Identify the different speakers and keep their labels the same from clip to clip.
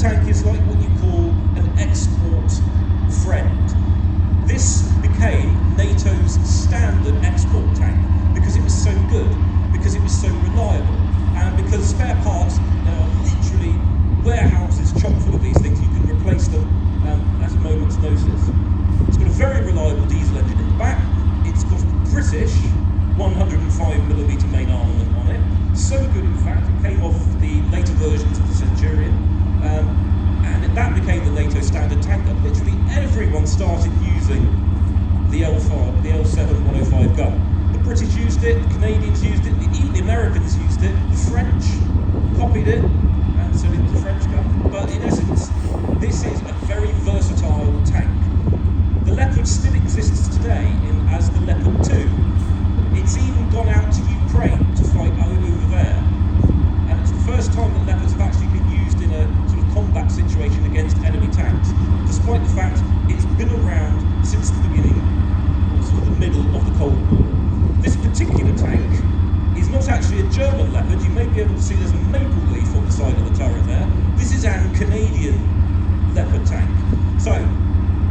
Speaker 1: tank is like what you call an export friend. This became NATO's standard export tank because it was so good, because it was so reliable, and because spare parts, there are literally warehouses chock full of these things. You can replace them at a moment's notice. It's got a very reliable diesel engine in the back. It's got British 105mm main armament on it. So good, in fact, it came off the later versions of the Centurion, and that became the NATO standard tank. And literally everyone started using the L5, the L7-105 gun. The British used it, the Canadians used it, even the Americans used it, the French copied it, and so it was a French gun. But in essence, this is a very versatile tank. The Leopard still exists today as the Leopard 2. It's even gone out to Ukraine to fight over there. And it's the first time that Leopards have actually been used in a sort of combat situation against enemy tanks, despite the fact it's been around since the beginning, sort of the middle of the Cold War. This particular tank is not actually a German Leopard. You may be able to see there's a maple leaf on the side of the turret there. This is a Canadian Leopard tank. So,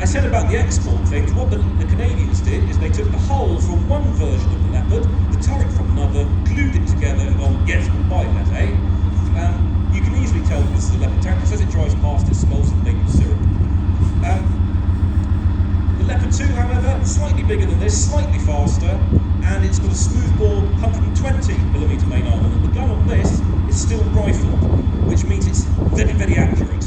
Speaker 1: I said about the export things. What the Canadians did is they took the hull from one version of the Leopard, the turret from another, glued it together, and gone, yes, we'll buy that, eh? You can easily tell this is a Leopard tank because as it drives past, it smells of maple syrup. The Leopard 2, however, slightly bigger than this, slightly faster, and it's got a smoothbore 120mm main armament. The gun on this is still rifled, which means it's very, very accurate.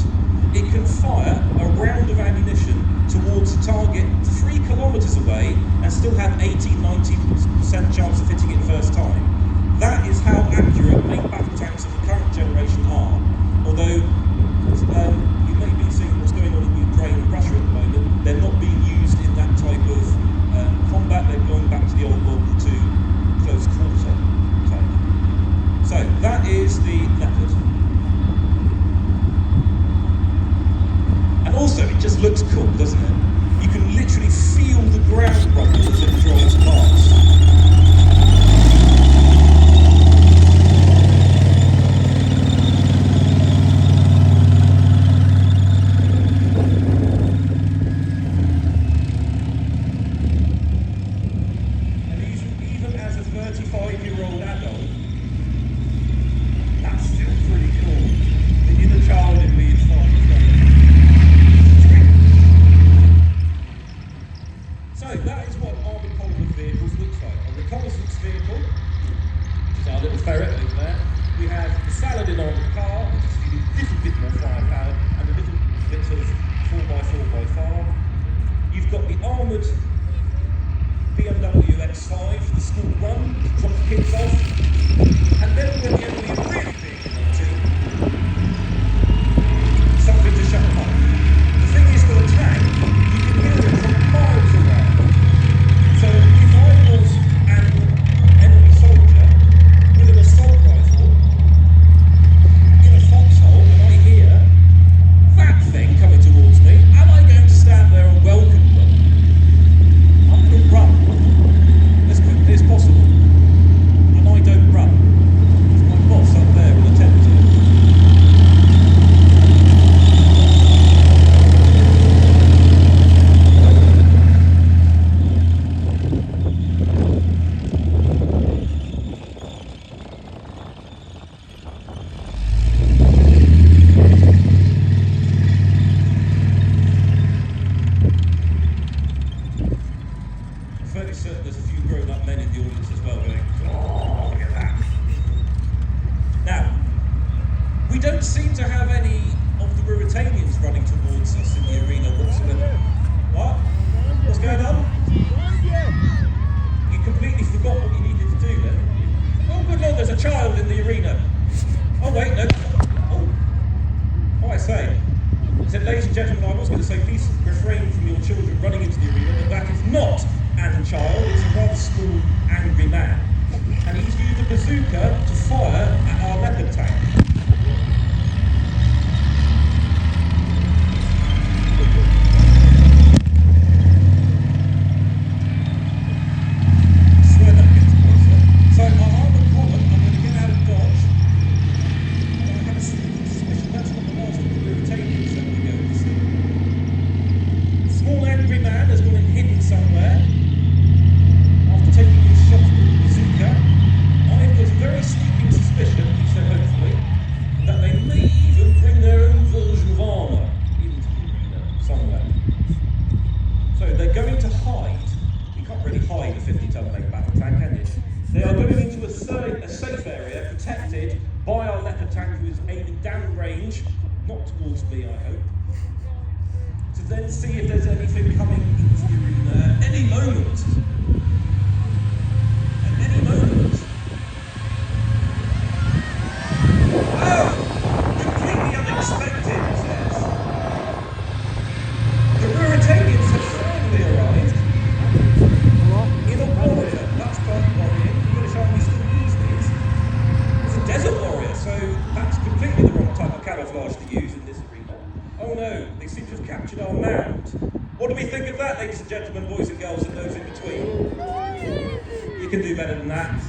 Speaker 1: It can fire a round of ammunition towards a target 3 kilometres away and still have 80-90% chance of hitting it first time. That is how accurate main battle tanks of the current generation are. Although you may be seeing what's going on in Ukraine and Russia at the moment, they're not being used in that type of combat. They're going back to the old World War II close quarter type. So that is the Leopard. And also, it just looks cool, doesn't it? You can literally feel the ground rumble as it drives past. And even as a 35-year-old adult, that's still pretty cool. The inner child in me is starting to go. So that is what armoured combat vehicles looks like. A reconnaissance vehicle, which is our little ferret over there. We have the Saladin armoured car, which is feeling a little bit more firepower and a little bit of 4x4x4. You've got the armoured BMW X5, the school run, to drop the kids off. And then when the enemy are really big in the team, something to shut them up. The thing is, with a tank, you can hear it from miles away. So if I was an enemy soldier with an assault rifle in a foxhole and I hear that thing coming towards me, am I going to stand there and welcome them? I'm going to run as quickly as possible. And I don't run. There's my boss up there will attempt to. Fairly certain there's a few grown-up men in the audience as well going, oh, look at that. Now, we don't seem to have any of the Ruritanians running towards us in the arena whatsoever. What? What's going on? You completely forgot what you needed to do then. Oh, good Lord, there's a child in the arena. Oh, wait, no. Oh, I say. I said, ladies and gentlemen, I was going to say, please refrain from your children running into the arena, but that is not an child, it's a rather small, angry man. And he's used a bazooka to fire at our Leopard tank. I swear that gets closer. So my armoured column, I'm going to get out of dodge. And I have a sneaking suspicion that's not the last of the Ruritanians. range, not towards me, I hope, to then see if there's anything coming into the arena at any moment. At any moment. Oh! Completely unexpected, it says. The Ruritanians have finally arrived in a warrior. That's quite worrying. The British Army still use these. It's a desert warrior, so that's completely the wrong type of camouflage to use in this arena. Oh no, they seem to have captured our mound. What do we think of that, ladies and gentlemen, boys and girls, and those in between? You can do better than that.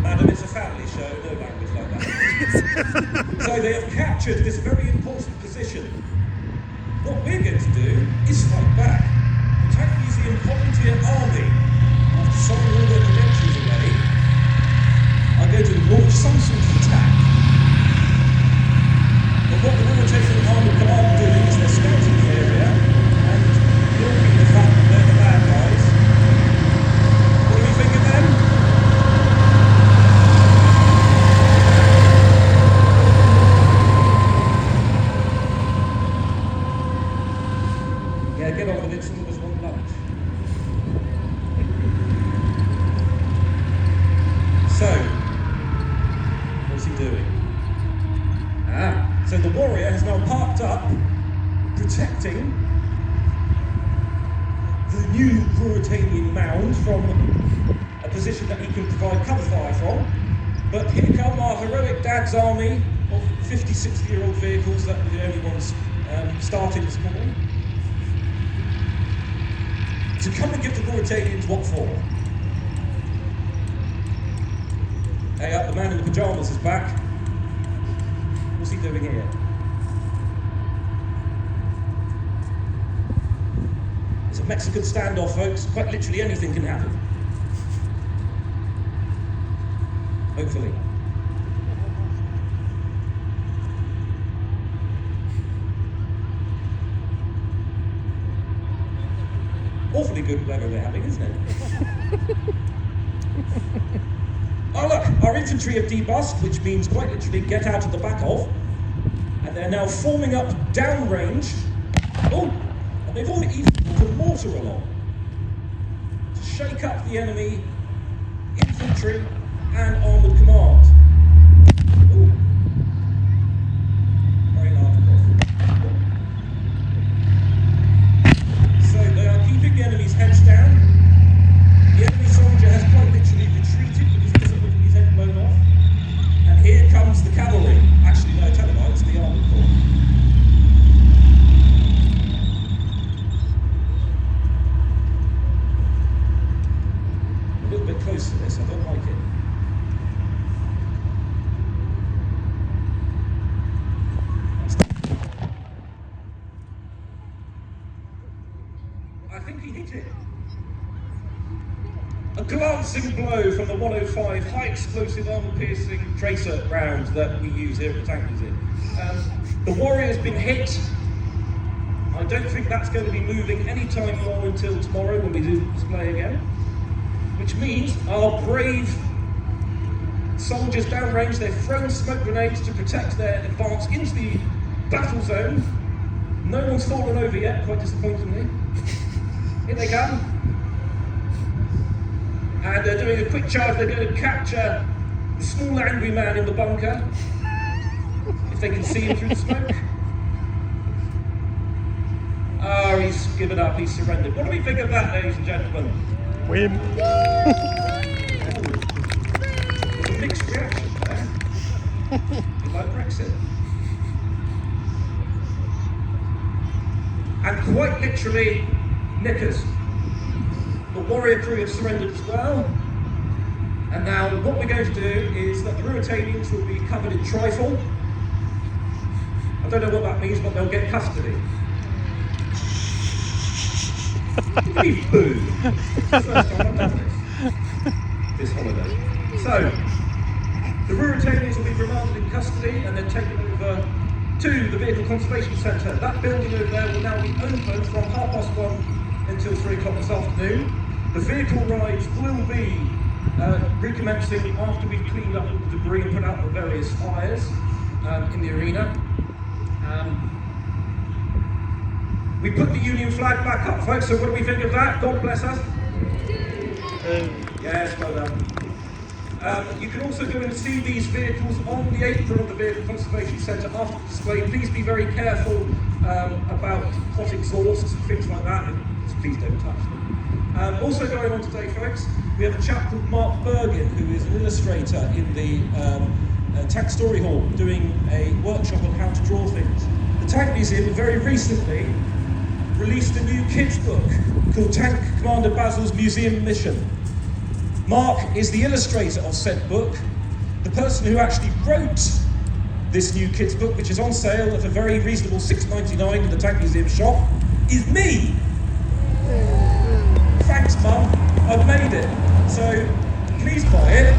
Speaker 1: Madam, it's a family show, no language like that. So they have captured this very important position. What we're going to do is fight back. The Tank Museum Volunteer Army, after signing all their credentials away, are going to launch some sort of attack. But what the Ruritanian Army Command are doing is they're scouting the area and ignoring the fact that they're the bad guys. What do we think of them? Yeah, get on with it, some of us want lunch. So, what's he doing? So the warrior has now parked up, protecting the new Ruritanian mound from a position that he can provide cover fire from. But here come our heroic Dad's army of 50, 60-year-old vehicles that were the only ones starting this morning, to come and give the Ruritanians what for. Hey up, the man in the pyjamas is back. What's he doing here? It's a Mexican standoff, folks. Quite literally anything can happen. Hopefully. Awfully good weather we're having, isn't it? Oh look, our infantry have debusked, which means quite literally get out of the back of, and they're now forming up downrange. Oh, and they've already even put a mortar along to shake up the enemy infantry and armoured command. Ooh. Very large cough. So they are keeping the enemy's heads down. The enemy soldier has quite literally retreated because he doesn't look at his head blown off. And here comes the cavalry. Actually, no, tell them it's the armored corps. A little bit close to this, I don't like it. I think he hit it. A glancing blow from the 105 high explosive armor-piercing tracer round that we use here at the Tank Museum. The warrior's been hit. I don't think that's going to be moving any time more until tomorrow when we do the display again. Which means our brave soldiers downrange, they've thrown smoke grenades to protect their advance into the battle zone. No one's fallen over yet, quite disappointingly. Here they come. And they're doing a quick charge. They're going to capture the small angry man in the bunker, if they can see him through the smoke. Oh, he's given up, he's surrendered. What do we think of that, ladies and gentlemen?
Speaker 2: Win.
Speaker 1: There's a mixed reaction there. You like Brexit? And quite literally, knickers. The warrior crew have surrendered as well. And now what we're going to do is that the Ruritanians will be covered in trifle. I don't know what that means, but they'll get custody. You boo! It's the first time I've done this holiday. So, the Ruritanians will be remanded in custody and then taken over to the Vehicle Conservation Centre. That building over there will now be open from 1:30 until 3 o'clock this afternoon. The vehicle rides will be
Speaker 2: recommencing after we've cleaned up all the debris and put out the various fires in the arena. We put the Union flag back up, folks, so what do we think of that? God bless us. Yes, well done. You can also go and see these vehicles on the apron of the Vehicle Conservation Centre after the display. Please be very careful about hot exhausts and things like that, and please don't touch them. Also going on today, folks, we have a chap called Mark Bergin, who is an illustrator in the Tank Story Hall, doing a workshop on how to draw things. The Tank Museum very recently released a new kids book called Tank Commander Basil's Museum Mission. Mark is the illustrator of said book. The person who actually wrote this new kids book, which is on sale at a very reasonable $6.99 in the Tank Museum shop, is me. Thanks, Mum. I've made it. So please buy it.